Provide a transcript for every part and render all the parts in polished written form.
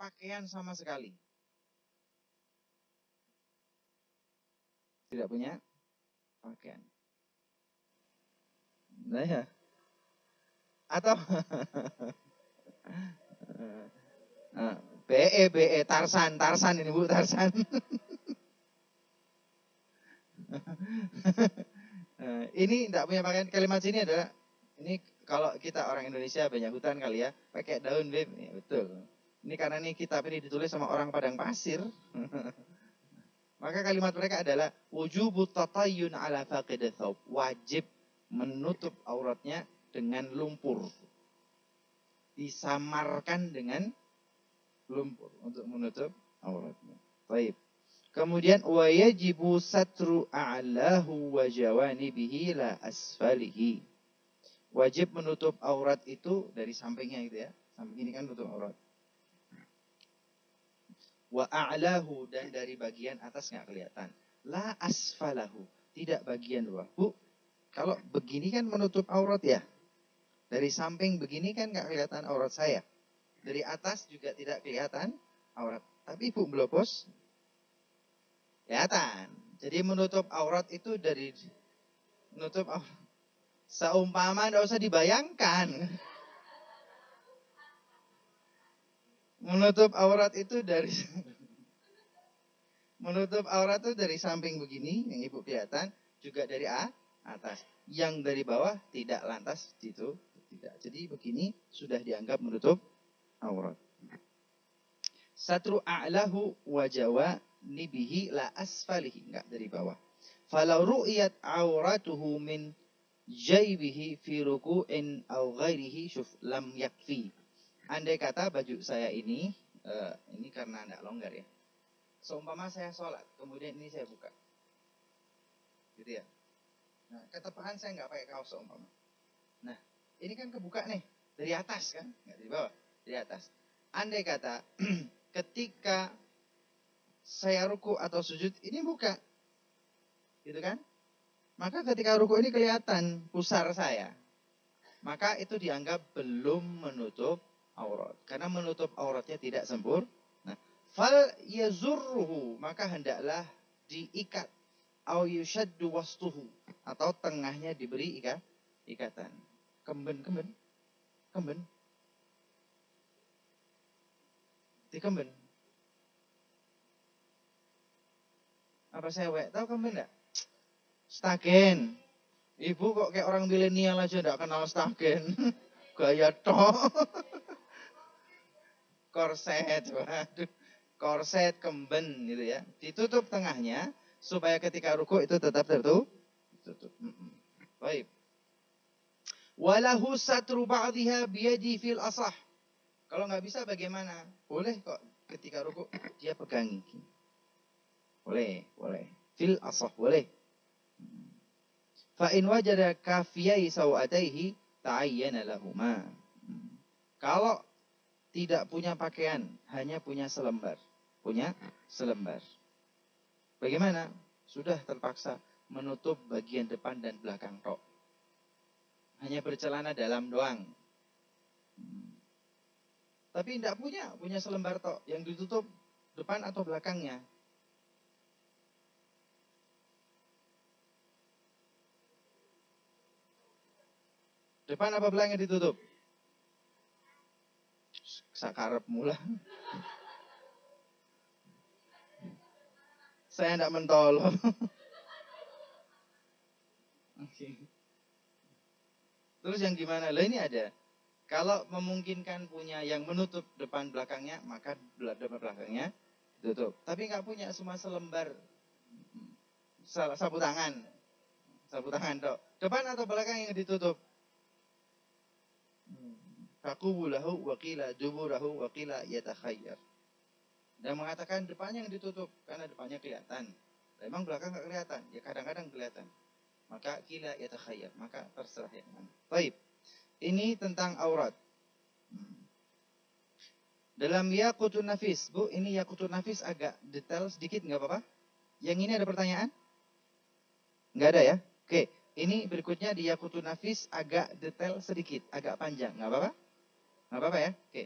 pakaian sama sekali. Tidak punya pakaian. Nah ya. Atau BE Tarsan ini Bu, Tarsan. Ini tidak punya pakaian. Kalimat sini adalah ini kalau kita orang Indonesia banyak hutan kali ya, pakai daun beb. Ya, betul. Ini karena ini kitab ini ditulis sama orang padang pasir. Maka kalimat mereka adalah wujubut tatayyun ala faqid thawb. Wajib menutup auratnya dengan lumpur. Disamarkan dengan lumpur untuk menutup auratnya. Baik. Kemudian wa yajibu satru a'lahu wa jawanibihi la asfalihi. Wajib menutup aurat itu dari sampingnya gitu ya. Samping ini kan tutup aurat. Wa a'lahu, dan dari bagian atas nggak kelihatan. La asfalahu, tidak bagian bawah. Bu, kalau begini kan menutup aurat ya. Dari samping begini kan nggak kelihatan aurat saya. Dari atas juga tidak kelihatan aurat. Tapi Bu melopos, kelihatan. Jadi menutup aurat itu dari menutup aurat. Seumpama nggak usah dibayangkan. Menutup aurat itu dari samping begini yang Ibu kelihatan, juga dari atas. Yang dari bawah tidak lantas itu tidak. Jadi begini sudah dianggap menutup aurat. Satru a'lahu wa jawanibihi la asfalihi, enggak dari bawah. Falau ru'yat auratuhu min jaybihi fi ruku'in aw ghairihi syuf lam yakfi. Andai kata baju saya ini karena tidak longgar ya. Seumpama saya sholat, kemudian ini saya buka. Gitu ya. Nah, ketepaan saya nggak pakai kaos seumpama. Nah, ini kan kebuka nih. Dari atas kan? Nggak dari bawah. Dari atas. Andai kata, ketika saya ruku atau sujud, ini buka. Gitu kan? Maka ketika ruku ini kelihatan pusar saya. Maka itu dianggap belum menutup aurat. Karena menutup auratnya tidak sempurna. Nah, fal yazurruhu, maka hendaklah diikat. Au yushaddu wastuhu, atau tengahnya diberi ikatan. Kemben. Dikemben. Apa saya tahu kemben enggak? Stagen. Ibu kok kayak orang milenial aja enggak kenal stagen. Gaya tok. Korset, waduh. Korset kemben gitu ya. Ditutup tengahnya supaya ketika ruku itu tetap tertutup. Baik. Walahu satru ba'dihha biyadi fil asah. Kalau nggak bisa bagaimana? Boleh kok ketika ruku dia pegangi. Boleh. Fil asah boleh. Fa in wajada kafiyai sawataihi ta'ayyana lahuma. Kalau tidak punya pakaian, hanya punya selembar. Bagaimana? Sudah terpaksa menutup bagian depan dan belakang tok. Hanya bercelana dalam doang. Tapi tidak punya selembar tok yang ditutup depan atau belakangnya. Depan apa belakangnya ditutup? Sakarep mula. Saya tidak mentolong. Oke. Terus yang gimana? Lah ini ada. Kalau memungkinkan punya yang menutup depan belakangnya, maka depan belakangnya ditutup. Tapi nggak punya semua selembar sapu tangan tok. Depan atau belakang yang ditutup? Faqubulahu wa qila duburahu wa qila yatakhayyar. Dan mengatakan depannya yang ditutup karena depannya kelihatan. Memang belakang nggak kelihatan, ya kadang-kadang kelihatan. Maka qila yatakhayyar, maka terserah yang mana. Baik. Ini tentang aurat. Dalam Yaqutun Nafis, Bu, ini Yaqutun Nafis agak detail sedikit, nggak apa-apa? Yang ini ada pertanyaan? Nggak ada ya? Oke, ini berikutnya di Yaqutun Nafis agak detail sedikit, agak panjang, nggak apa-apa? Nggak apa-apa ya? Oke.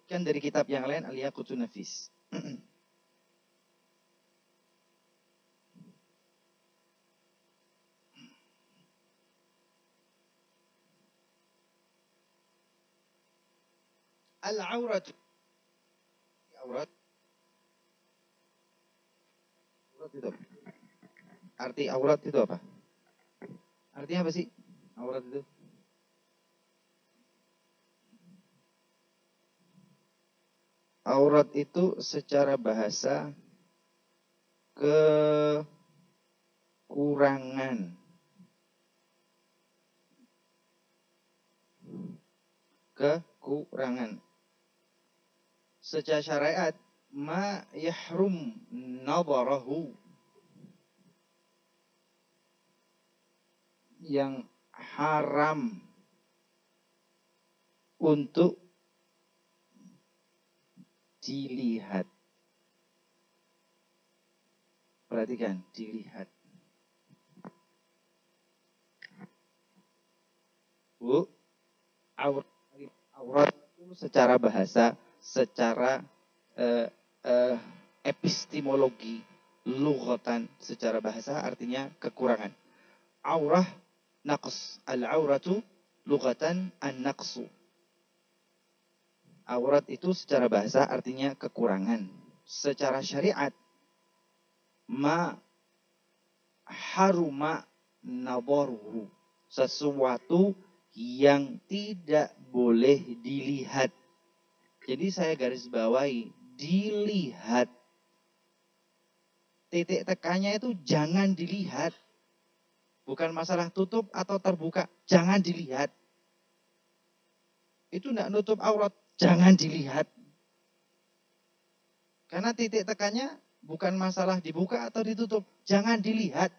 Kan dari kitab yang lain Al-Yaqutun Nafis. Al-aurat. Aurat. Aurat itu apa? Arti aurat itu apa? Artinya apa sih? Aurat itu? Aurat itu secara bahasa kekurangan. Kekurangan. Secara syariat ma yahrum nadarahu, yang haram untuk dilihat. Perhatikan, dilihat. Bu, aurat itu secara bahasa, secara epistemologi, lughatan, secara bahasa artinya kekurangan. Aurah naqs. Al-auratu lughatan an-naqsu. Aurat itu secara bahasa artinya kekurangan. Secara syariat ma haruma nabaruhu, sesuatu yang tidak boleh dilihat. Jadi saya garis bawahi, dilihat. Titik tekannya itu jangan dilihat. Bukan masalah tutup atau terbuka, jangan dilihat. Itu tidak nutup aurat, jangan dilihat. Karena titik tekannya bukan masalah dibuka atau ditutup, jangan dilihat.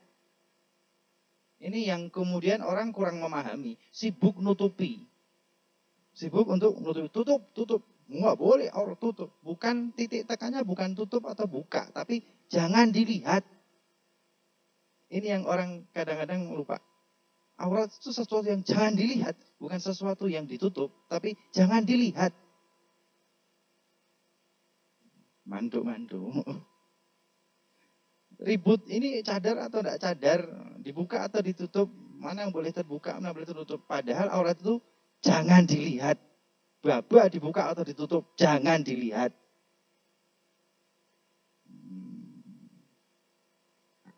Ini yang kemudian orang kurang memahami, sibuk nutupi. Sibuk untuk nutupi, tutup. Nggak boleh aurat tutup. Bukan titik tekannya bukan tutup atau buka, tapi jangan dilihat. Ini yang orang kadang-kadang lupa. Aurat itu sesuatu yang jangan dilihat, bukan sesuatu yang ditutup, tapi jangan dilihat. Mandu. Ribut ini cadar atau tidak cadar, dibuka atau ditutup, mana yang boleh terbuka, mana yang boleh tertutup. Padahal aurat itu jangan dilihat. Baba dibuka atau ditutup, jangan dilihat.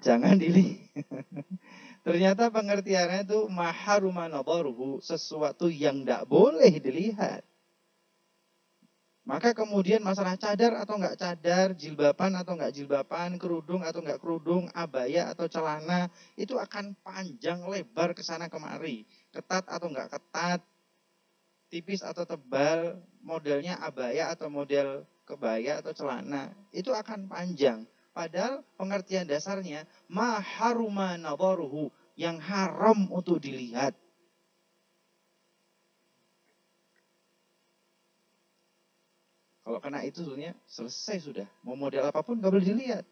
Jangan dilihat. Ternyata pengertiannya itu maharuma nadharuhu, sesuatu yang tidak boleh dilihat. Maka kemudian masalah cadar atau enggak cadar, jilbaban atau enggak jilbaban, kerudung atau enggak kerudung, abaya atau celana, itu akan panjang lebar ke sana kemari. Ketat atau enggak ketat, tipis atau tebal, modelnya abaya atau model kebaya atau celana, itu akan panjang. Padahal pengertian dasarnya ma haruma nadharuhu, yang haram untuk dilihat. Kalau kena itu sebenarnya selesai sudah. Mau model apapun gak boleh dilihat.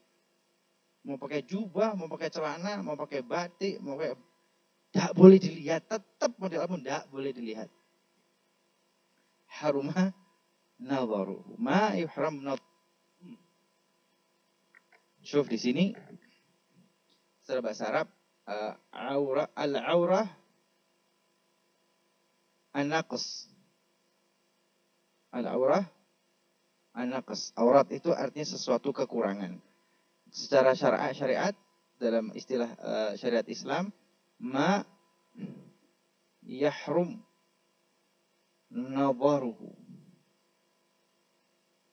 Mau pakai jubah, mau pakai celana, mau pakai batik, mau pakai, gak boleh dilihat. Tetap model apapun gak boleh dilihat. Haruma nadharuhu ma yuhram nadharuhu. Syuf di sini secara bahasa Arab, al-aurah an-naqs. Al-aurah an-naqs. Aurat itu artinya sesuatu kekurangan. Secara syariat dalam istilah syariat Islam, ma yahrum nadharuhu,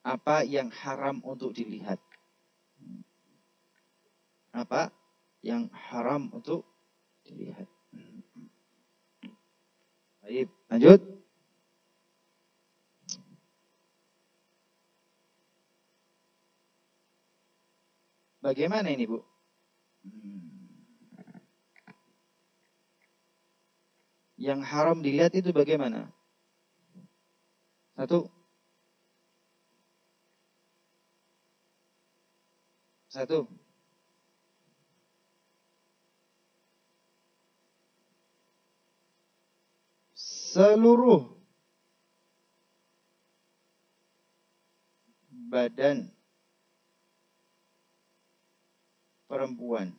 apa yang haram untuk dilihat. Apa yang haram untuk dilihat. Baik, lanjut. Bagaimana ini, Bu? Yang haram dilihat itu bagaimana? Satu. Seluruh badan perempuan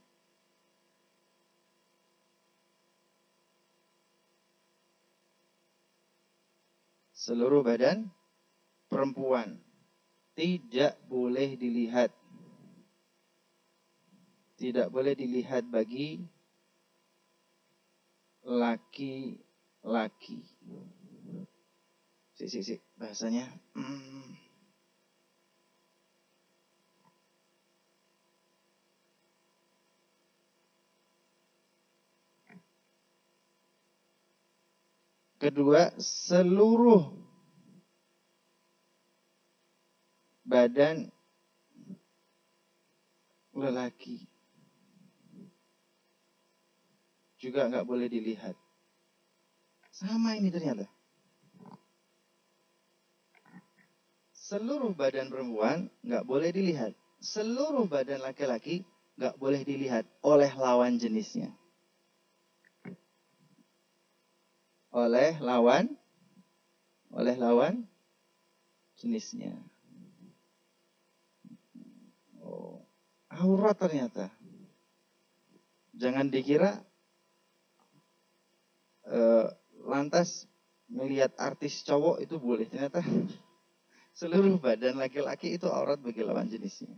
seluruh badan perempuan tidak boleh dilihat. Tidak boleh dilihat bagi laki-laki. Bahasanya. Kedua, seluruh badan lelaki juga nggak boleh dilihat. Sama ini ternyata. Seluruh badan perempuan nggak boleh dilihat. Seluruh badan laki-laki nggak boleh dilihat oleh lawan jenisnya. Oleh lawan jenisnya. Oh, aurat ternyata. Jangan dikira lantas melihat artis cowok itu boleh. Ternyata seluruh badan laki-laki itu aurat bagi lawan jenisnya.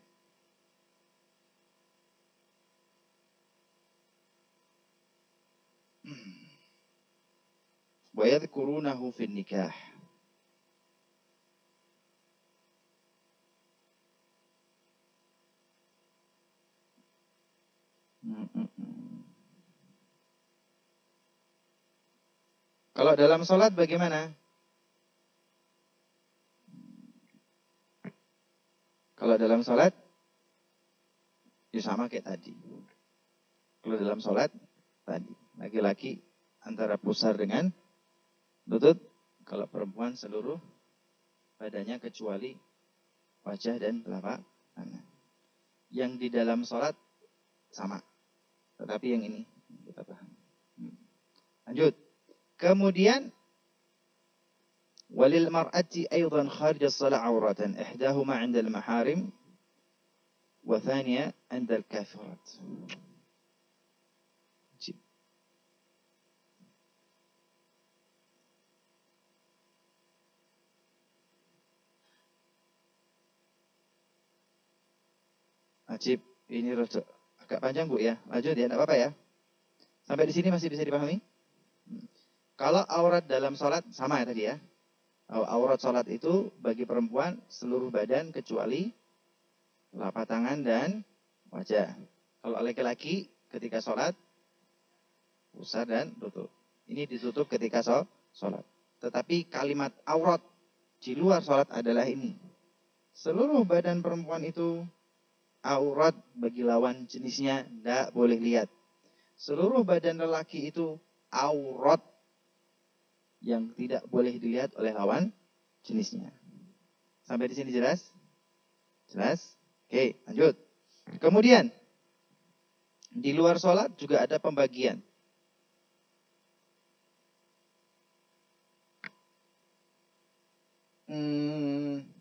Wa yadhkurunahu fin nikah. Kalau dalam sholat bagaimana? Kalau dalam sholat, ya sama kayak tadi. Kalau dalam sholat, tadi. Laki-laki antara pusar dengan lutut. Kalau perempuan seluruh badannya kecuali wajah dan telapak tangan. Yang di dalam sholat sama. Tetapi yang ini kita paham. Lanjut. Kemudian walil mar'ati aidan kharij as-salah auratan ihdahuma 'inda al-maharim wa thaniya 'inda al-kafirat. Ajib, ini agak panjang Bu ya. Lanjut ya, enggak apa-apa ya. Sampai di sini masih bisa dipahami? Kalau aurat dalam sholat sama ya tadi ya. Aurat sholat itu bagi perempuan seluruh badan kecuali telapak tangan dan wajah. Kalau laki-laki ketika sholat pusar dan lutut. Ini ditutup ketika sholat. Tetapi kalimat aurat di luar sholat adalah ini. Seluruh badan perempuan itu aurat bagi lawan jenisnya, tidak boleh lihat. Seluruh badan lelaki itu aurat yang tidak boleh dilihat oleh lawan jenisnya. Sampai di sini jelas? Jelas? Oke, lanjut. Kemudian, di luar sholat juga ada pembagian.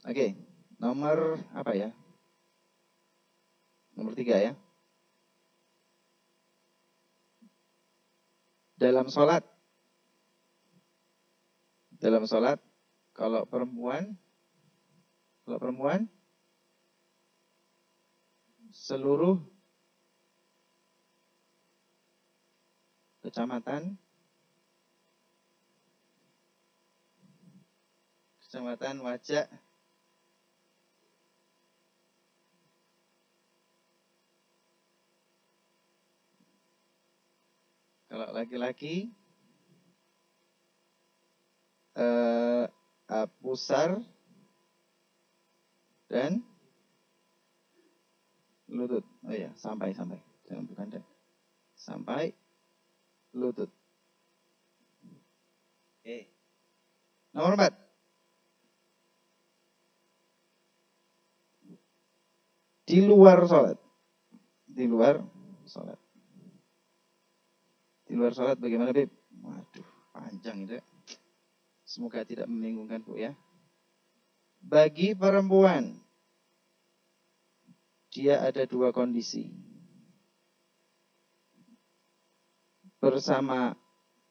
Oke. Nomor apa ya? Nomor 3 ya. Dalam sholat, kalau perempuan seluruh kecamatan wajah kalau laki-laki pusar dan lutut. Oh iya, sampai. Jangan bukan dan. Sampai lutut. Oke. Nomor 4. Di luar sholat. Di luar sholat bagaimana, Beb? Waduh, panjang itu. Semoga tidak membingungkan, Bu ya. Bagi perempuan dia ada dua kondisi. Bersama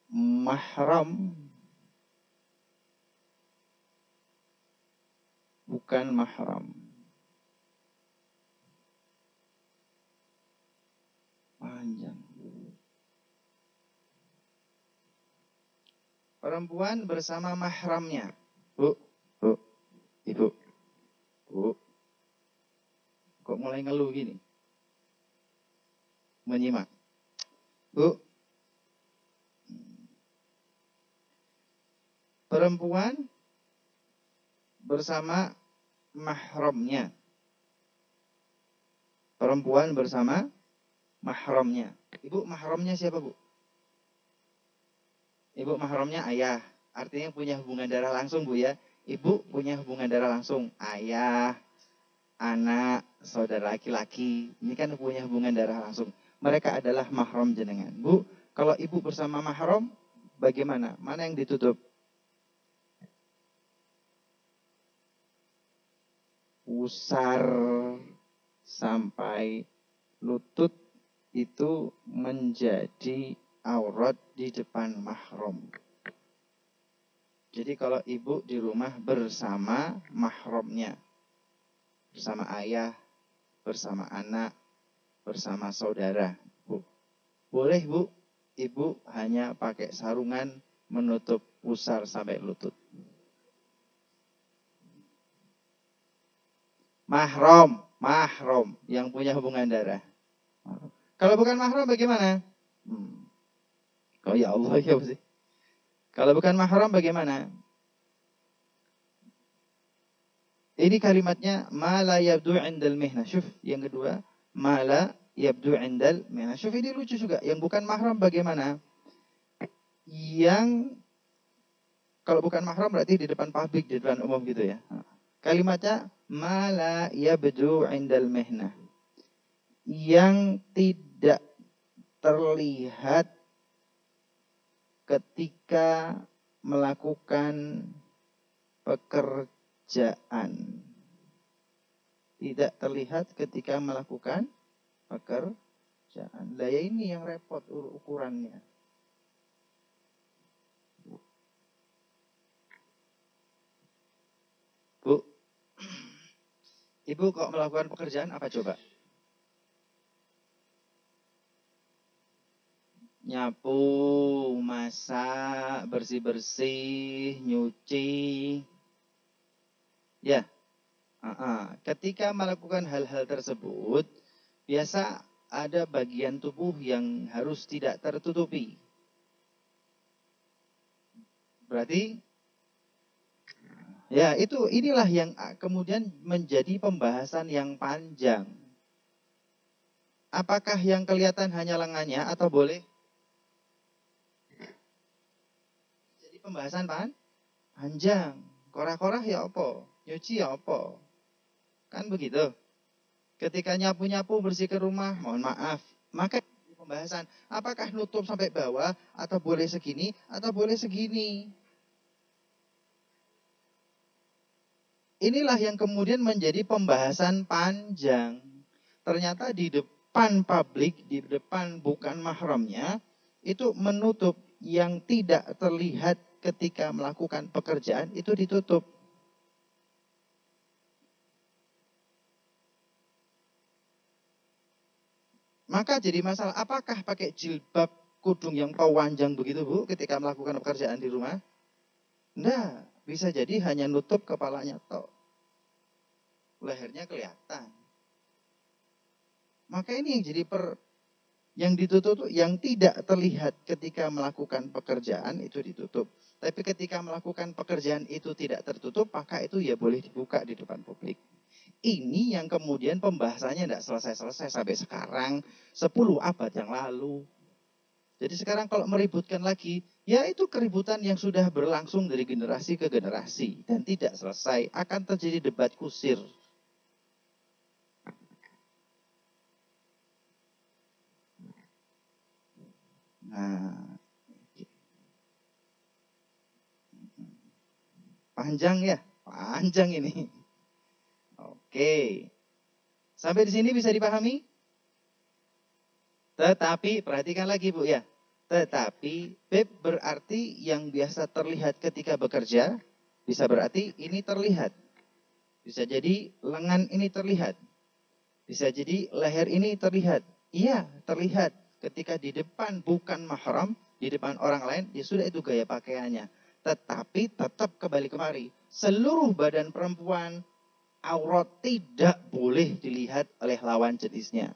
mahram, bukan mahram. Panjang. Perempuan bersama mahramnya. Bu, ibu, bu. Kok mulai ngeluh gini? Menyimak. Bu, perempuan bersama mahramnya. Perempuan bersama mahramnya. Ibu, mahramnya siapa, Bu? Ibu, mahramnya ayah. Artinya punya hubungan darah langsung, Bu ya. Ibu punya hubungan darah langsung. Ayah, anak, saudara laki-laki. Ini kan punya hubungan darah langsung. Mereka adalah mahram jenengan. Bu, kalau ibu bersama mahram, bagaimana? Mana yang ditutup? Pusar sampai lutut itu menjadi aurat di depan mahram. Jadi kalau ibu di rumah bersama mahramnya, bersama ayah, bersama anak, bersama saudara, Bu. Boleh, Bu, ibu hanya pakai sarungan menutup pusar sampai lutut. Mahram yang punya hubungan darah. Kalau bukan mahram bagaimana? Oh ya Allah, ya sih. Kalau bukan mahram bagaimana? Ini kalimatnya ma la yabdu 'indal mihna. Syuf, yang kedua, ma la yabdu 'indal mihna. Syuf, ini lucu juga. Yang bukan mahram bagaimana? Yang kalau bukan mahram berarti di depan publik, di depan umum gitu ya. Kalimatnya ma la yabdu 'indal mihna. Yang tidak terlihat ketika melakukan pekerjaan. Tidak terlihat ketika melakukan pekerjaan. Lah ya ini yang repot ukurannya. Bu, ibu kok melakukan pekerjaan apa coba? Nyapu, masak, bersih-bersih, nyuci. Ya. Ketika melakukan hal-hal tersebut, biasa ada bagian tubuh yang harus tidak tertutupi. Berarti, ya inilah yang kemudian menjadi pembahasan yang panjang. Apakah yang kelihatan hanya lengannya atau boleh? Jadi pembahasan panjang. Korah-korah ya apa? Nyuci ya apa? Kan begitu. Ketika nyapu-nyapu bersihkan rumah, mohon maaf. Maka pembahasan, apakah nutup sampai bawah, atau boleh segini, atau boleh segini. Inilah yang kemudian menjadi pembahasan panjang. Ternyata di depan publik, di depan bukan mahramnya, itu menutup yang tidak terlihat ketika melakukan pekerjaan, itu ditutup. Maka jadi masalah, apakah pakai jilbab kudung yang panjang begitu, Bu, ketika melakukan pekerjaan di rumah? Nah, bisa jadi hanya nutup kepalanya tok. Lehernya kelihatan. Maka ini yang jadi yang ditutup, yang tidak terlihat ketika melakukan pekerjaan itu ditutup. Tapi ketika melakukan pekerjaan itu tidak tertutup, maka itu ya boleh dibuka di depan publik. Ini yang kemudian pembahasannya tidak selesai-selesai sampai sekarang, 10 abad yang lalu. Jadi sekarang kalau meributkan lagi, ya itu keributan yang sudah berlangsung dari generasi ke generasi. Dan tidak selesai, akan terjadi debat kusir. Nah, panjang ya, panjang ini. Oke. Sampai di sini bisa dipahami? Tetapi, perhatikan lagi Bu ya. Tetapi, bib berarti yang biasa terlihat ketika bekerja, bisa berarti ini terlihat. Bisa jadi lengan ini terlihat. Bisa jadi leher ini terlihat. Iya, terlihat. Ketika di depan bukan mahram, di depan orang lain, ya sudah itu gaya pakaiannya. Tetapi tetap kembali kemari. Seluruh badan perempuan, aurat tidak boleh dilihat oleh lawan jenisnya.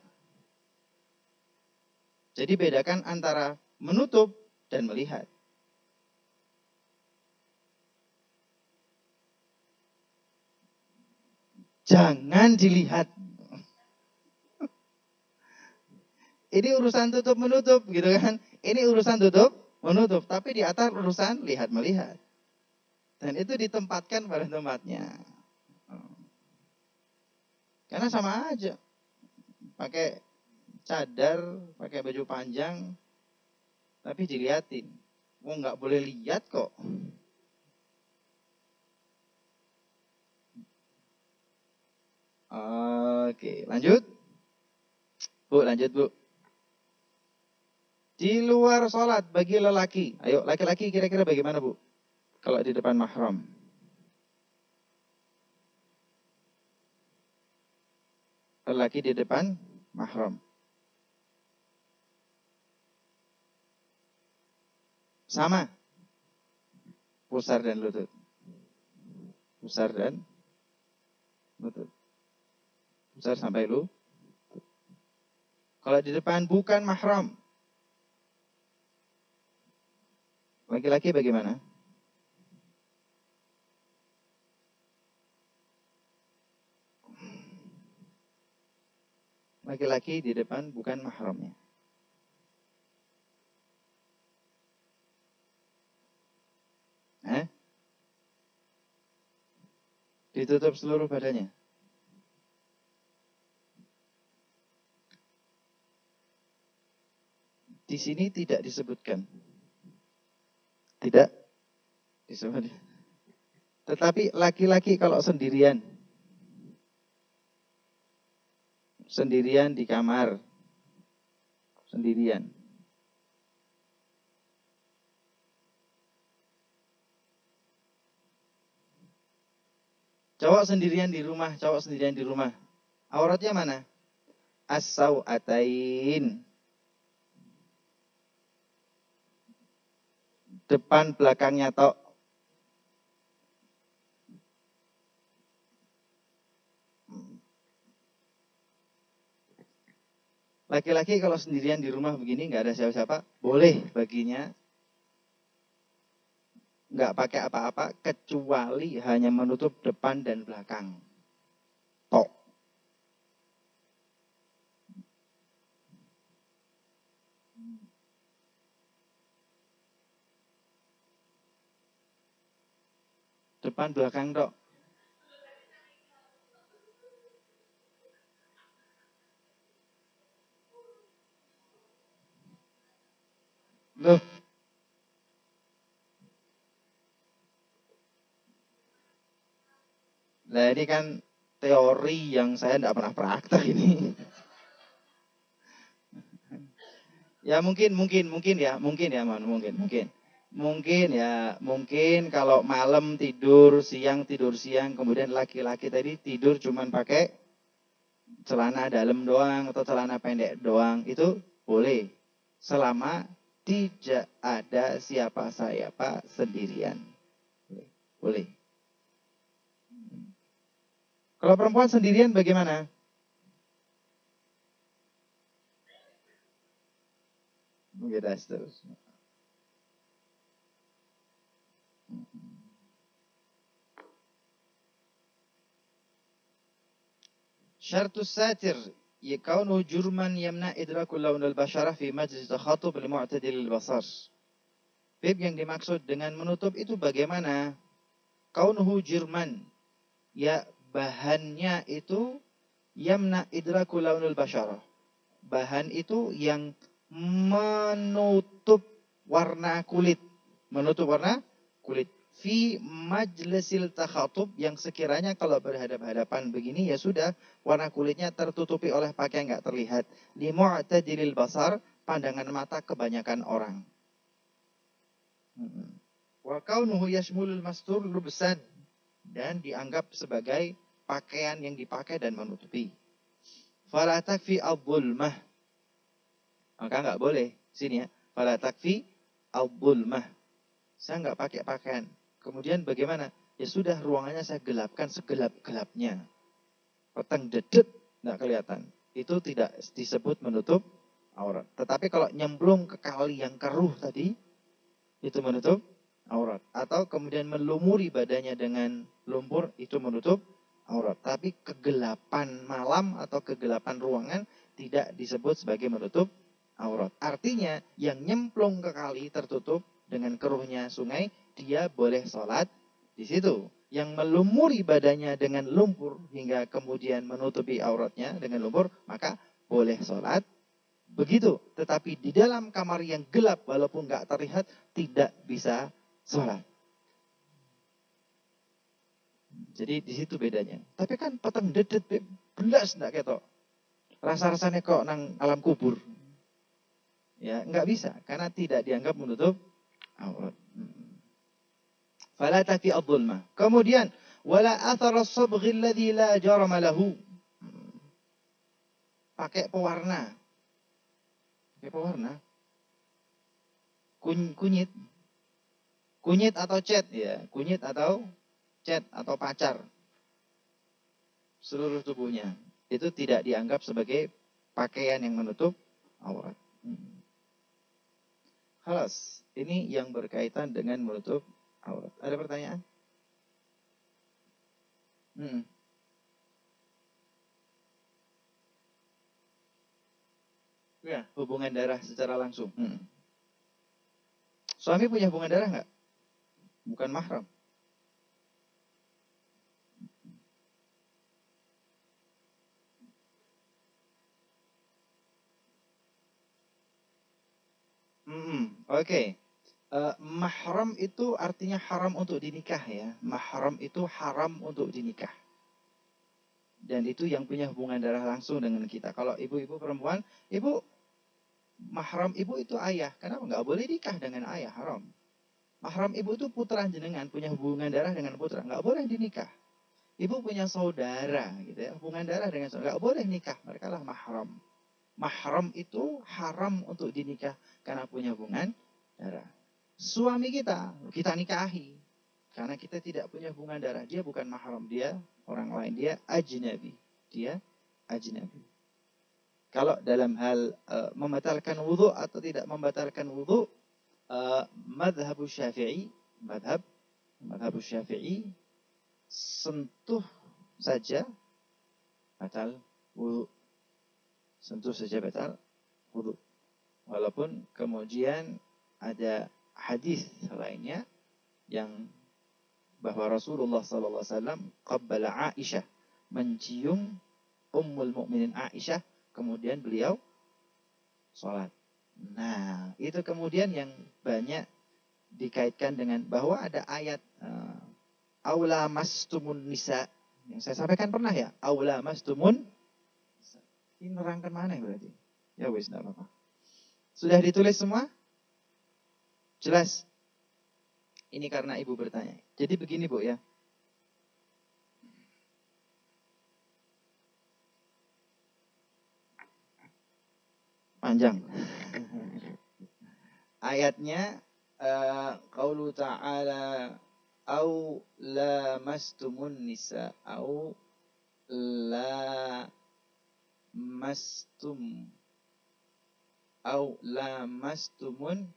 Jadi bedakan antara menutup dan melihat. Jangan dilihat. Ini urusan tutup menutup gitu kan. Ini urusan tutup menutup. Tapi di atas urusan lihat melihat. Dan itu ditempatkan pada tempatnya. Karena sama aja. Pakai cadar, pakai baju panjang, tapi dilihatin. Nggak boleh lihat kok. Oke, lanjut. Bu, lanjut Bu. Di luar sholat bagi lelaki. Ayo, laki-laki kira-kira bagaimana Bu? Kalau di depan mahram. Lelaki di depan mahram. Sama. Pusar dan lutut. Pusar dan lutut. Pusar sampai lutut. Kalau di depan bukan mahram. Laki-laki bagaimana? Laki-laki di depan bukan mahramnya. Ditutup seluruh badannya. Di sini tidak disebutkan. Tidak disebutkan. Tetapi laki-laki kalau sendirian. Sendirian di kamar. Sendirian. Cowok sendirian di rumah. Cowok sendirian di rumah. Auratnya mana? As-saw'atain. Depan belakangnya tok. Laki-laki kalau sendirian di rumah begini nggak ada siapa-siapa, boleh baginya nggak pakai apa-apa kecuali hanya menutup depan dan belakang. Tok. Depan belakang tok. Loh. Nah ini kan teori yang saya tidak pernah praktek ini. Ya mungkin ya, mungkin kalau malam tidur siang, kemudian laki-laki tadi tidur cuman pakai celana dalam doang atau celana pendek doang, itu boleh selama tidak ada siapa-siapa sendirian. Boleh. Kalau perempuan sendirian bagaimana? Kita terus. Syartus satir yakunu jurman yamna idrakul launul basyarah fi majlis takhatub limu'tadil basar. Bib yang dimaksud dengan menutup itu bagaimana? Kaunuhu jurman, ya bahannya itu yamna idrakul launul basyarah. Bahan itu yang menutup warna kulit. Menutup warna kulit. fi majlisil takhatub, yang sekiranya kalau berhadap-hadapan begini ya sudah warna kulitnya tertutupi oleh pakaian nggak terlihat. Li mu'tadilil basar, pandangan mata kebanyakan orang. Wa kaunuhu yashmulul mastur lubsan, dan dianggap sebagai pakaian yang dipakai dan menutupi. Fala takfi al-dhulmah, maka nggak boleh sini ya. Fala takfi al-dhulmah, saya nggak pakai pakaian. Kemudian bagaimana? Ya sudah, ruangannya saya gelapkan segelap-gelapnya. Petang dedet, nggak kelihatan. Itu tidak disebut menutup aurat. Tetapi kalau nyemplung ke kali yang keruh tadi, itu menutup aurat. Atau kemudian melumuri badannya dengan lumpur, itu menutup aurat. Tapi kegelapan malam atau kegelapan ruangan tidak disebut sebagai menutup aurat. Artinya yang nyemplung ke kali tertutup dengan keruhnya sungai, dia boleh sholat di situ. Yang melumuri badannya dengan lumpur hingga kemudian menutupi auratnya dengan lumpur, maka boleh sholat begitu. Tetapi di dalam kamar yang gelap, walaupun nggak terlihat, tidak bisa sholat. Jadi di situ bedanya. Tapi kan peteng dedet, belas nggak ketok. Rasa-rasanya kok nang alam kubur. Ya, nggak bisa karena tidak dianggap menutup aurat. Fala tafi adh-dhulma. Kemudian wala athara as-sabghi alladhi la jarama lahu. Pakai pewarna. Pakai pewarna. Kunyit. Kunyit atau cat ya, kunyit atau cat atau pacar. Seluruh tubuhnya itu tidak dianggap sebagai pakaian yang menutup aurat. Halas, ini yang berkaitan dengan menutup aurat. Ada pertanyaan? Ya, hubungan darah secara langsung. Suami punya hubungan darah nggak? Bukan mahram. Oke. Mahram itu artinya haram untuk dinikah ya. Mahram itu haram untuk dinikah. Dan itu yang punya hubungan darah langsung dengan kita. Kalau ibu-ibu perempuan, mahram ibu itu ayah. Kenapa nggak boleh nikah dengan ayah? Haram. Mahram ibu itu putra jenengan, punya hubungan darah dengan putra, nggak boleh dinikah. Ibu punya saudara, gitu ya, hubungan darah dengan saudara, nggak boleh nikah. Mereka lah mahram. Mahram itu haram untuk dinikah karena punya hubungan darah. Suami kita nikahi karena kita tidak punya hubungan darah. Dia bukan mahram, dia orang lain, dia ajnabi. Dia ajnabi. Kalau dalam hal membatalkan wudhu atau tidak membatalkan wudhu, madhab Syafi'i, sentuh saja batal wudhu. Sentuh saja batal wudhu. Walaupun kemudian ada hadis lainnya yang bahwa Rasulullah SAW qabbala Aisyah, mencium Ummul Mukminin Aisyah, kemudian beliau sholat. Nah, itu kemudian yang banyak dikaitkan dengan bahwa ada ayat aula mastumun nisa yang saya sampaikan pernah ya, aula mastumun. Ini nerangkan mana berarti? Ya wis, enggak apa-apa. Sudah ditulis semua? Jelas? Ini karena ibu bertanya. Jadi begini Bu ya. Panjang. Ayatnya qaulu ta'ala au lamastumun nisa au lamastumun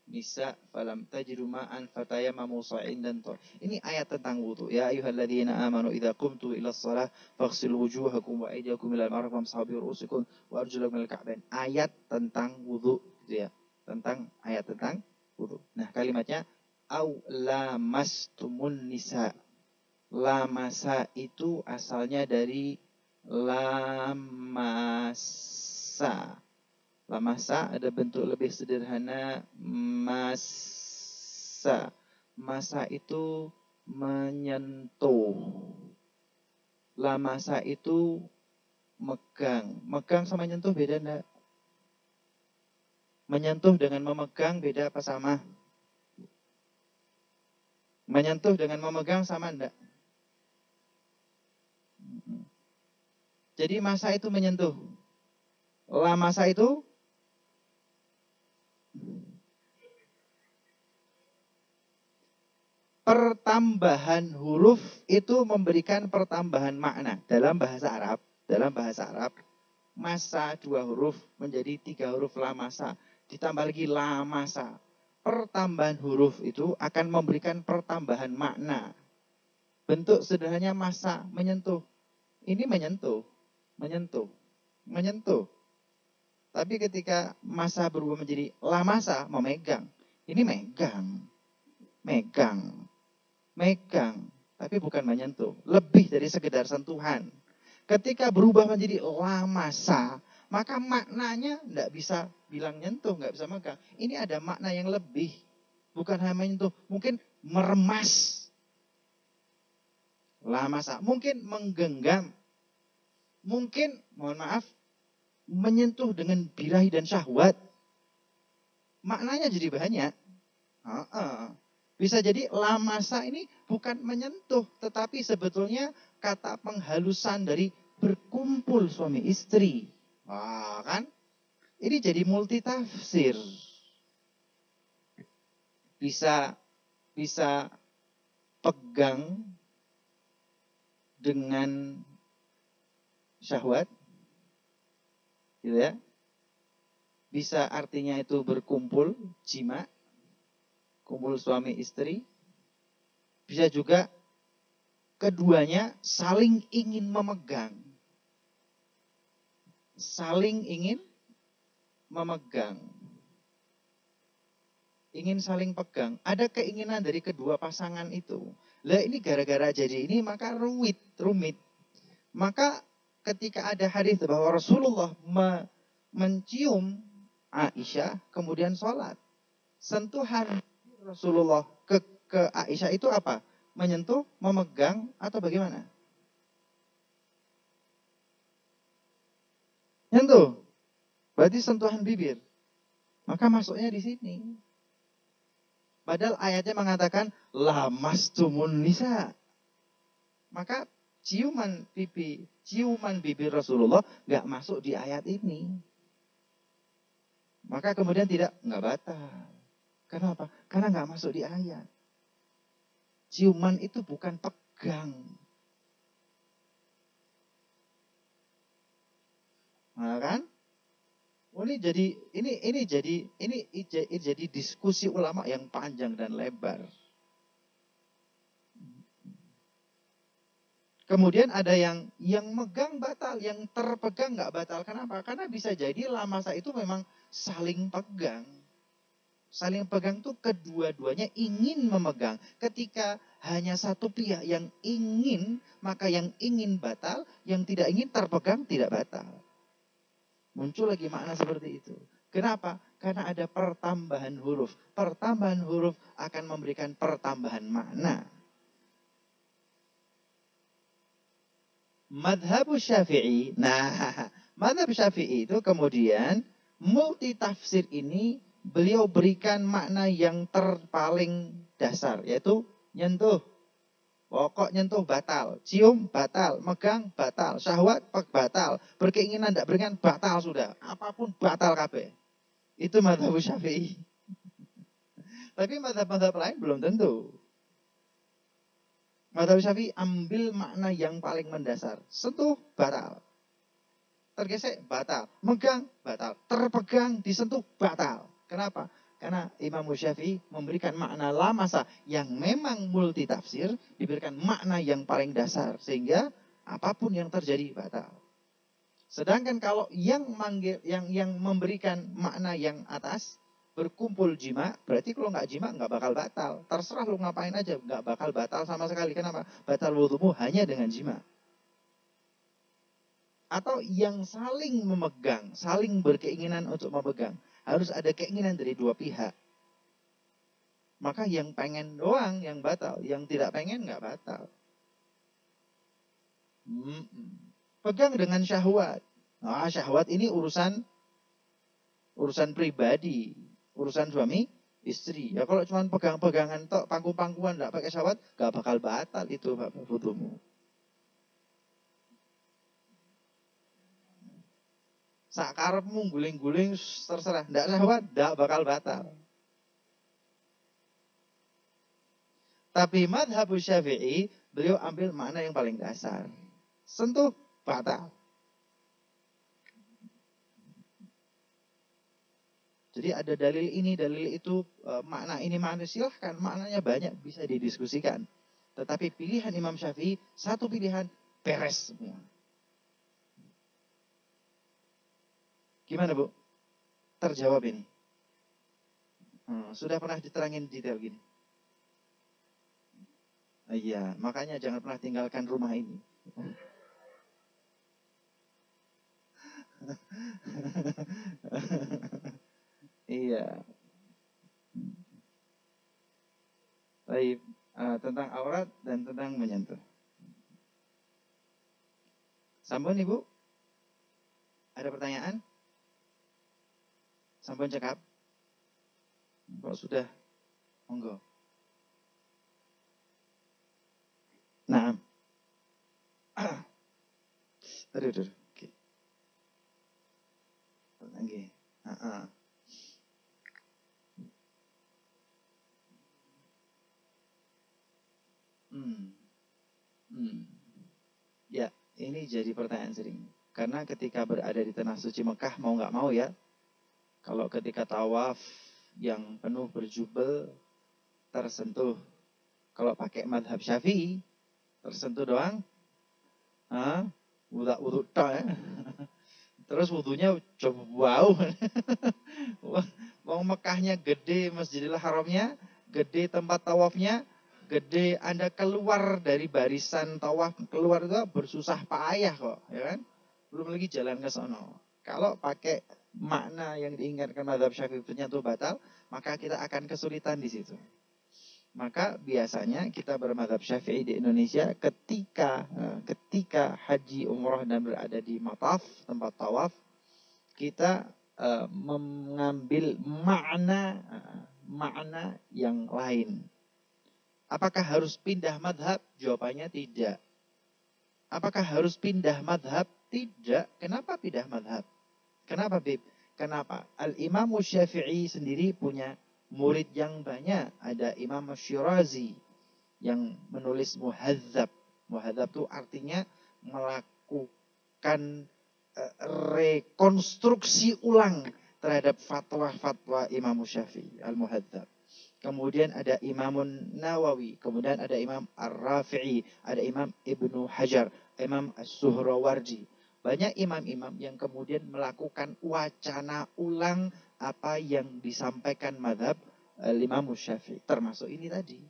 nisa falam tajidu ma'an fatayammamu sa'idan thor. Ini ayat tentang wudu. Ya ayyuhalladzina amanu idza qumtu ilas shalah faghsilu wujuhakum wa aydiyakum ilal marafiq wamsahu bi ru'usikum wa arjulakum ilal ka'bain. Ayat tentang wudu gitu ya. Ayat tentang wudu. Nah, kalimatnya au lamastumun nisa. Lamasa itu asalnya dari lamasa. Lamasa ada bentuk lebih sederhana masa. masa itu menyentuh. Lamasa itu megang. Megang sama nyentuh beda enggak? Menyentuh dengan memegang beda apa sama? Menyentuh dengan memegang sama enggak? Jadi masa itu menyentuh. Lamasa itu pertambahan huruf itu memberikan pertambahan makna. Dalam bahasa Arab, masa 2 huruf menjadi 3 huruf lamasa. Ditambah lagi lamasa. Pertambahan huruf itu akan memberikan pertambahan makna. Bentuk sederhananya masa menyentuh. Ini menyentuh. Tapi ketika masa berubah menjadi lamasa, memegang. Ini megang, tapi bukan menyentuh. Lebih dari sekedar sentuhan. Ketika berubah menjadi lamasa, maka maknanya tidak bisa bilang nyentuh, nggak bisa megang. Ini ada makna yang lebih. Bukan hanya menyentuh, mungkin meremas. Lamasa, mungkin menggenggam. Mungkin, mohon maaf, menyentuh dengan birahi dan syahwat. Maknanya jadi banyak. Bisa jadi lamasa ini bukan menyentuh, tetapi sebetulnya kata penghalusan dari berkumpul suami istri. Wah, kan? Ini jadi multitafsir. Bisa pegang dengan syahwat, gitu ya. Bisa artinya itu berkumpul, jima, kumpul suami istri. Bisa juga keduanya saling ingin memegang. Saling ingin memegang. Ingin saling pegang. Ada keinginan dari kedua pasangan itu. Lah ini gara-gara jadi ini maka rumit. Maka ketika ada hadis bahwa Rasulullah mencium Aisyah kemudian sholat. Sentuhan Rasulullah ke Aisyah itu apa? Menyentuh, memegang, atau bagaimana? Nyentuh. Berarti sentuhan bibir. Maka masuknya di sini. Padahal ayatnya mengatakan lamastumun nisa. Maka ciuman bibir Rasulullah nggak masuk di ayat ini. Maka kemudian nggak batal. Kenapa? Karena nggak masuk di ayat. Ciuman itu bukan pegang. Nah, kan? Ini jadi diskusi ulama yang panjang dan lebar. Kemudian ada yang megang batal, yang terpegang nggak batal. Kenapa? Karena bisa jadi lamasa itu memang saling pegang. Saling pegang tuh kedua-duanya ingin memegang. Ketika hanya satu pihak yang ingin, maka yang ingin batal, yang tidak ingin terpegang tidak batal. Muncul lagi makna seperti itu. Kenapa? Karena ada pertambahan huruf. Pertambahan huruf akan memberikan pertambahan makna. Madhab Syafi'i. Nah, madhab Syafi'i itu kemudian multitafsir ini beliau berikan makna yang terpaling dasar, yaitu nyentuh. Pokok nyentuh batal, cium batal, megang batal, syahwat batal, berkeinginan tidak beringan batal sudah. Apapun batal kabeh. Itu madhab Syafi'i. Tapi madhab-madhab lain belum tentu. Madhab Syafi'i ambil makna yang paling mendasar. Sentuh, batal. Tergesek, batal. Megang, batal. Terpegang, disentuh, batal. Kenapa? Karena Imam Syafi'i memberikan makna lamasa yang memang multitafsir, diberikan makna yang paling dasar. Sehingga apapun yang terjadi, batal. Sedangkan kalau yang memberikan makna yang atas, berkumpul jima, berarti kalau nggak jima nggak bakal batal. Terserah lu ngapain aja, nggak bakal batal sama sekali. Kenapa? Batal wudhumu hanya dengan jima. Atau yang saling memegang, saling berkeinginan untuk memegang. Harus ada keinginan dari dua pihak. Maka yang pengen doang yang batal, yang tidak pengen nggak batal. Pegang dengan syahwat. Nah, syahwat ini urusan pribadi, urusan suami istri. Ya kalau cuma pegang-pegangan tok, pangku-pangkuan nggak pakai syahwat, nggak bakal batal itu wudumu. Sakarepmu guling-guling terserah, ndak syahwat, ndak bakal batal. Tapi madhab Syafi'i, beliau ambil makna yang paling dasar. Sentuh, batal. Jadi ada dalil ini, dalil itu, makna ini, makna silahkan. Maknanya banyak, bisa didiskusikan. Tetapi pilihan Imam Syafi'i, satu pilihan, beres semua. Gimana Bu? Terjawab ini? Sudah pernah diterangin detail gini? Iya, makanya jangan pernah tinggalkan rumah ini. Iya. Baik, tentang aurat dan tentang menyentuh. Sampun Ibu? Ada pertanyaan? Sampun cekap? Kalau sudah, monggo. Nah. Aduh. Oke. Oke. Ya, ini jadi pertanyaan sering. Karena ketika berada di tanah suci Mekah, mau nggak mau ya, kalau ketika tawaf yang penuh berjubel, tersentuh. Kalau pakai madhab Syafi'i, tersentuh doang, wudhu tok ya. Terus wudhunya coba wow. Wong Mekahnya gede, Masjidil Haramnya gede, tempat tawafnya gede, Anda keluar dari barisan tawaf, keluar itu bersusah payah kok, ya kan? Belum lagi jalan ke sono. Kalau pakai makna yang diingatkan mazhab Syafi'i itu batal, maka kita akan kesulitan di situ. Maka biasanya kita bermadzhab Syafi'i di Indonesia ketika haji umroh dan berada di mataf, tempat tawaf, kita mengambil makna yang lain. Apakah harus pindah madhab? Jawabannya tidak. Apakah harus pindah madhab? Tidak. Kenapa pindah madhab? Kenapa, Bib? Kenapa? Al-Imam Syafi'i sendiri punya murid yang banyak. Ada Imam Syirazi yang menulis Muhadzab. Muhadzab itu artinya melakukan rekonstruksi ulang terhadap fatwa-fatwa Imam Syafi'i, Al-Muhadzab. Kemudian ada Imamun Nawawi, kemudian ada Imam Ar-Rafi'i, ada Imam Ibnu Hajar, Imam As-Suhrawardi. Banyak imam-imam yang kemudian melakukan wacana ulang apa yang disampaikan madhab Imam Syafi'i. Termasuk ini tadi.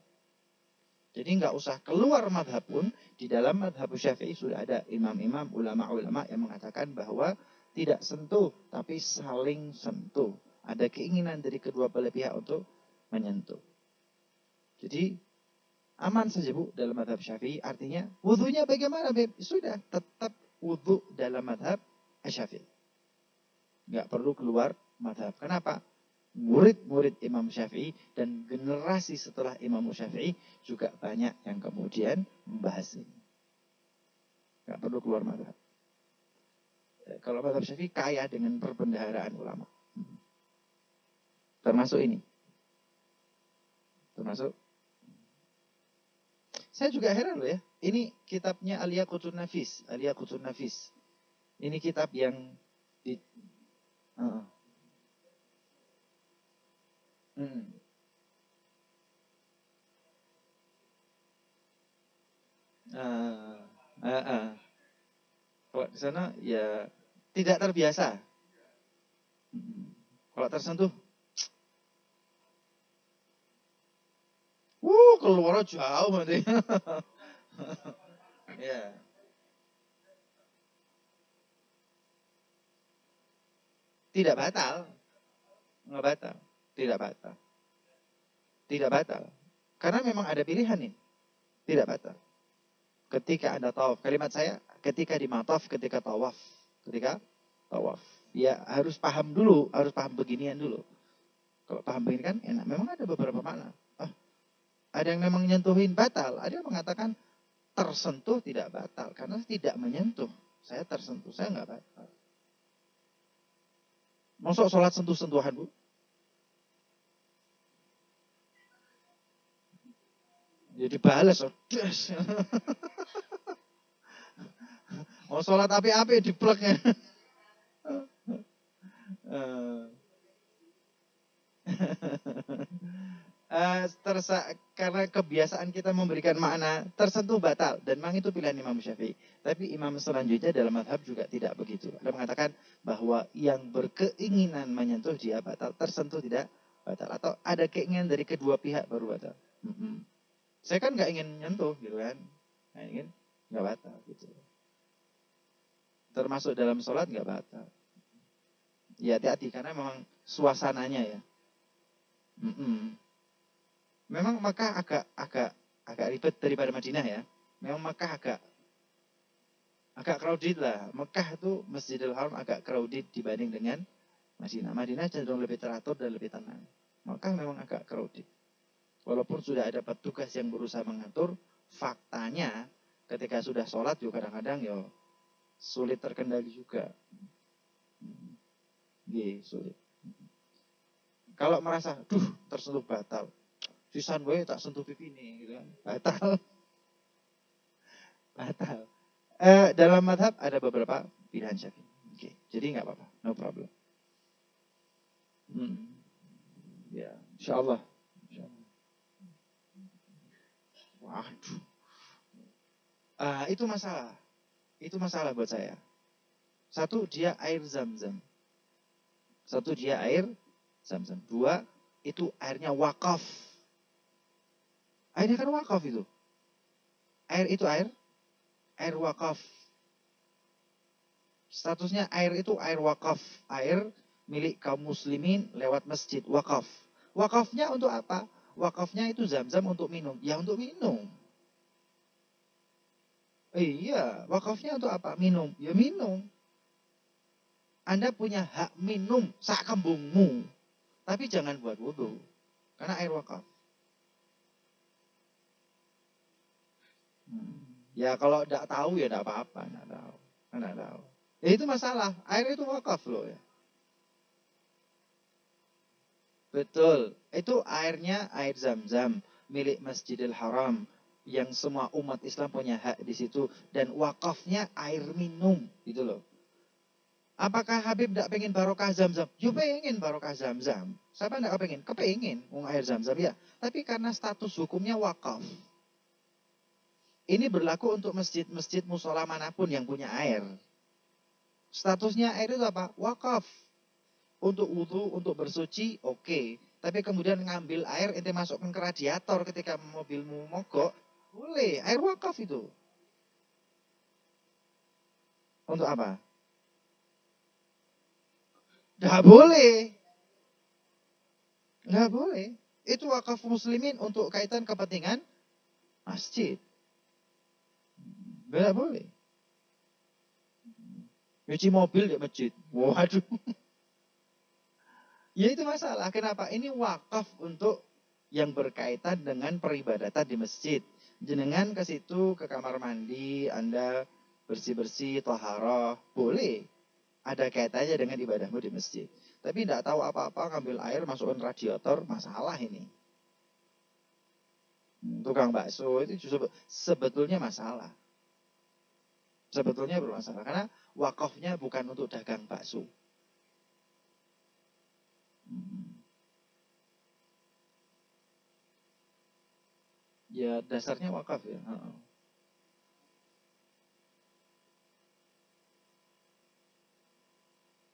Jadi nggak usah keluar madhab pun, di dalam madhab Syafi'i sudah ada imam-imam, ulama-ulama yang mengatakan bahwa tidak sentuh, tapi saling sentuh. Ada keinginan dari kedua belah pihak untuk menyentuh. Jadi aman saja Bu dalam madhab Syafi'i. Artinya wudhunya bagaimana Beb? Sudah tetap wudhu dalam madhab Syafi'i. Nggak perlu keluar madhab. Kenapa? Murid-murid Imam Syafi'i dan generasi setelah Imam Syafi'i juga banyak yang kemudian membahas ini. Nggak perlu keluar madhab. Kalau madhab Syafi'i kaya dengan perbendaharaan ulama. Termasuk ini. Termasuk. Saya juga heran loh ya. Ini kitabnya Al-Yaqutun Nafis. Al-Yaqutun Nafis. Ini kitab yang Kalau di sana ya tidak terbiasa. Kalau tersentuh, keluar jauh nanti. Ya. Tidak batal. Nggak batal. Tidak batal. tidak batal. Karena memang ada pilihan ini. Tidak batal. Ketika Anda tawaf, kalimat saya ketika di mataf, ketika tawaf. Ketika tawaf. Ya harus paham dulu, harus paham beginian dulu. Kalau paham begini kan enak. Memang ada beberapa makna. Ada yang memang nyentuhin batal, ada yang mengatakan tersentuh tidak batal. Karena tidak menyentuh. Saya tersentuh, saya nggak batal. Masuk sholat sentuh-sentuhan, Bu? Jadi balas. Mau sholat api-api di pleknya. Karena kebiasaan kita memberikan makna tersentuh batal. Dan memang itu pilihan Imam Syafi'i. Tapi imam selanjutnya dalam madhab juga tidak begitu. Ada mengatakan bahwa yang berkeinginan menyentuh dia batal, tersentuh tidak batal. Atau ada keinginan dari kedua pihak baru batal. Saya kan nggak ingin nyentuh gitu kan. Nah, ingin nggak batal gitu. Termasuk dalam sholat nggak batal. Ya hati-hati karena memang suasananya ya. Memang Makkah agak ribet daripada Madinah ya. Memang Makkah agak crowded lah. Makkah itu Masjidil Haram agak crowded dibanding dengan Madinah. Madinah cenderung lebih teratur dan lebih tenang. Makkah memang agak crowded. Walaupun sudah ada petugas yang berusaha mengatur, faktanya ketika sudah sholat juga kadang-kadang ya sulit terkendali juga. Sulit. Kalau merasa, tersentuh batal. Sisan gue tak sentuh pipi nih, gitu kan. Batal. Dalam madhab ada beberapa pilihan Syafi'i. Jadi nggak apa-apa, no problem. Ya, insyaallah. Waduh. Itu masalah. Itu masalah buat saya. Satu, dia air zam-zam. Dua, itu airnya wakaf. Airnya kan wakaf itu. Air wakaf. Statusnya air itu air wakaf. Air milik kaum muslimin lewat masjid. Wakaf. Wakafnya untuk apa? Wakafnya itu zam-zam untuk minum. Ya untuk minum. Iya, wakafnya untuk apa? Minum. Ya minum. Anda punya hak minum sak kembungmu. Tapi jangan buat wudu. Karena air wakaf. Ya kalau tidak tahu ya tidak apa-apa. Tidak tahu. Ya itu masalah. Air itu wakaf loh ya. Betul. Itu airnya air zam-zam. Milik Masjidil Haram. Yang semua umat Islam punya hak di situ. Dan wakafnya air minum. Gitu loh. Apakah Habib tidak pengen barokah zam-zam? Ya pengen barokah zam-zam. Siapa tidak pengen? Kepengen. Air zam-zam ya. Tapi karena status hukumnya wakaf. Ini berlaku untuk masjid-masjid musola manapun yang punya air. Statusnya air itu apa? Wakaf. Untuk wudu, untuk bersuci, oke. Tapi kemudian ngambil air, ente masukkan ke radiator ketika mobilmu mogok, boleh. Air wakaf itu. Untuk apa? Nggak boleh. Nggak boleh. Itu wakaf muslimin untuk kaitan kepentingan masjid. Nggak boleh. Nyuci mobil di masjid. Waduh. Ya itu masalah. Kenapa? Ini wakaf untuk yang berkaitan dengan peribadatan di masjid. Jenengan ke situ, ke kamar mandi, Anda bersih-bersih, taharah, boleh. Ada kaitannya dengan ibadahmu di masjid. Tapi tidak tahu apa-apa, ngambil air, masukkan radiator, masalah ini. Tukang bakso itu justru sebetulnya masalah. Sebetulnya bermasalah. Karena wakafnya bukan untuk dagang bakso. Ya dasarnya wakaf ya.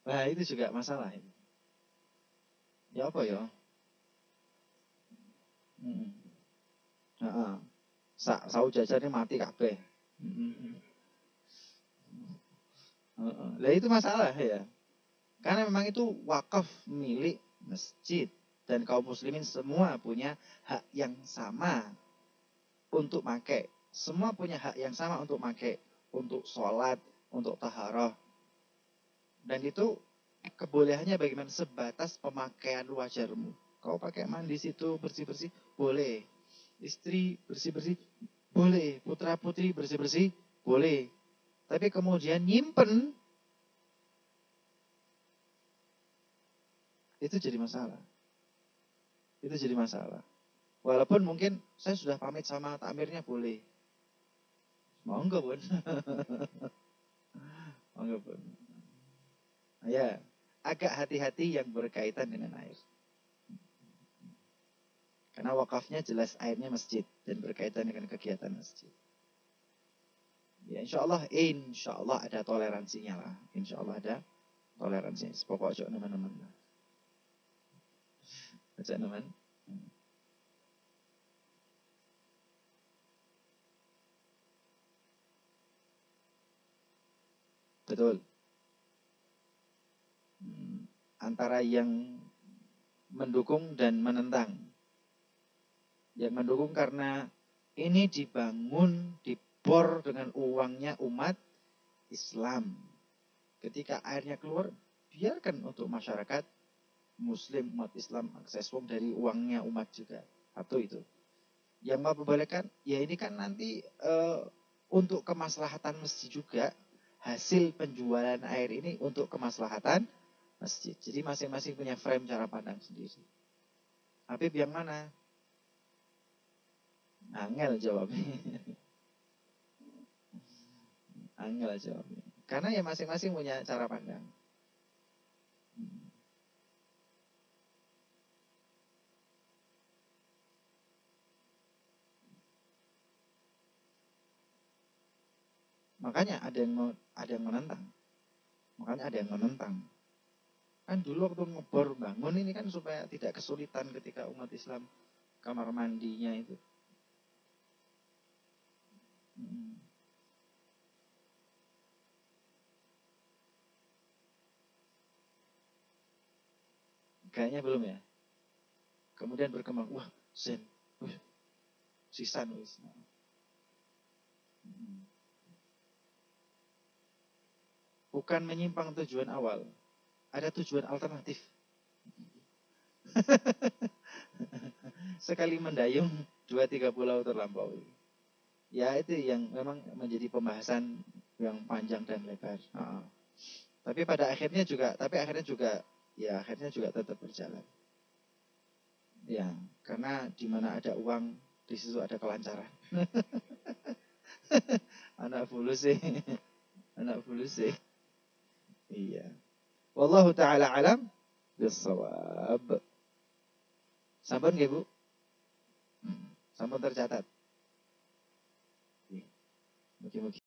Nah itu juga masalah ini. Ya apa ya? Sau jajarnya mati kabeh. Lah itu masalah ya. Karena memang itu wakaf milik masjid. Dan kaum muslimin semua punya hak yang sama untuk pakai. Semua punya hak yang sama untuk pakai. Untuk sholat, untuk taharah. Dan itu kebolehannya bagaimana? Sebatas pemakaian wajarmu. Kau pakai mandi situ bersih-bersih, boleh. Istri bersih-bersih, boleh. Putra-putri bersih-bersih, boleh. Tapi kemudian nyimpen, itu jadi masalah. Itu jadi masalah. Walaupun mungkin saya sudah pamit sama takmirnya, boleh. Monggo pun. Monggo pun. Ya, agak hati-hati yang berkaitan dengan air. Karena wakafnya jelas airnya masjid dan berkaitan dengan kegiatan masjid. Ya, insya Allah ada toleransinya lah. Insya Allah ada toleransinya. Pokoknya teman-teman. Baca teman. Betul. Antara yang mendukung dan menentang. Yang mendukung karena ini dibangun, dibor dengan uangnya umat Islam. Ketika airnya keluar, biarkan untuk masyarakat Muslim, umat Islam akses uang dari uangnya umat juga. Atau itu. Yang memperbolehkan, ya ini kan nanti untuk kemaslahatan masjid juga. Hasil penjualan air ini untuk kemaslahatan masjid. Jadi masing-masing punya frame cara pandang sendiri. Habib yang mana? Angel jawabnya. Angel jawabnya. Karena ya masing-masing punya cara pandang. Makanya ada yang menentang. Makanya ada yang menentang. Kan dulu waktu ngebor bangun ini kan supaya tidak kesulitan ketika umat Islam kamar mandinya itu. Kayaknya belum ya. Kemudian berkembang, wah Zen, sisan wis. Bukan menyimpang tujuan awal. Ada tujuan alternatif. Sekali mendayung 2-3 pulau terlampaui. Ya itu yang memang menjadi pembahasan yang panjang dan lebar. Tapi akhirnya juga tetap berjalan. Ya, karena di mana ada uang, di situ ada kelancaran. Anak fulus sih. Iya. Wallahu ta'ala alam bisawab. Sampun nggih, Bu? Sampun tercatat. Mugi-mugi